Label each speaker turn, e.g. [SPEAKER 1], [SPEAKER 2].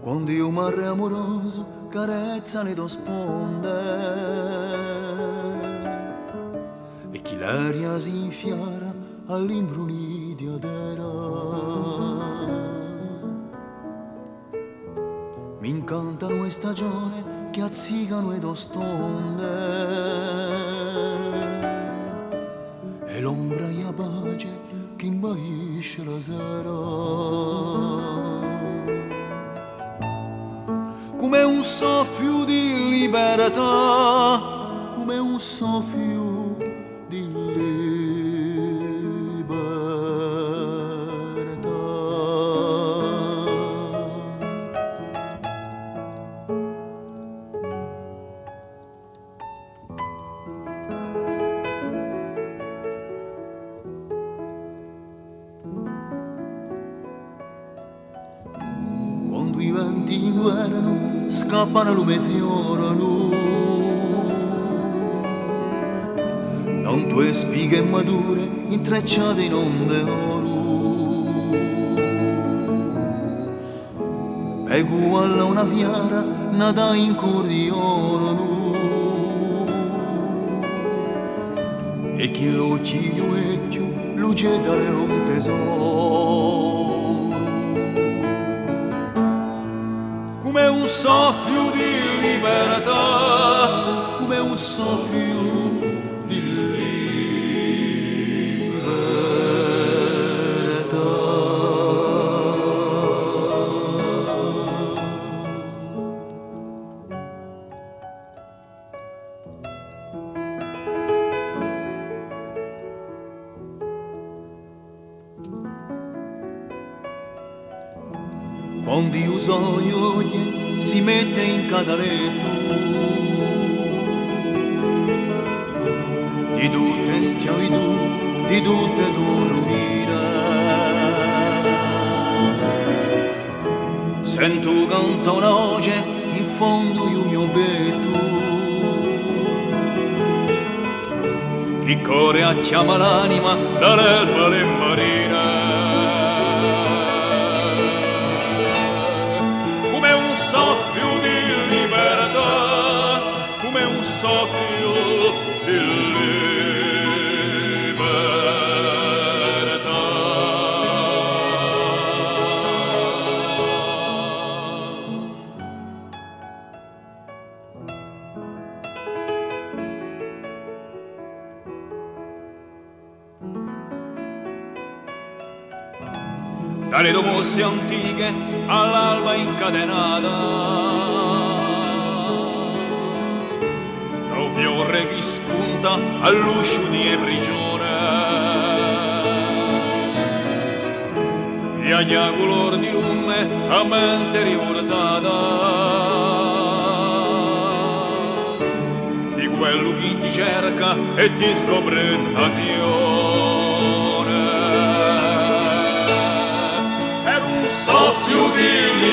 [SPEAKER 1] Quando io mare amoroso carezza le do sponde e chi l'aria si infiara all'imbrunì di adera mi incantano le stagioni che azzicano e do stonde e l'ombra e la pace che imbaisce la sera come un soffio di libertà, come un soffio di quando i venti inguerano scappano a mezz'ora non tue spighe mature intrecciate in onde oro e uguale a una fiara nata in cuor di oro e chi l'occhio vecchio luce da un tesoro come un soffio di libertà, come un soffio di libertà. Quando io sogno si mette in cataletto di tutte schiavitù, di tutte dolorine sento canta una voce in fondo io mio petto chi corre a chiama l'anima dall'erba le marine soffio di libertà, come un soffio di libertà. Dalle domose antiche all'alba incatenata un fiore che spunta all'uscio di prigione e agli color di lume a mente rivoltata di quello che ti cerca e ti scopre nazione. Soffio di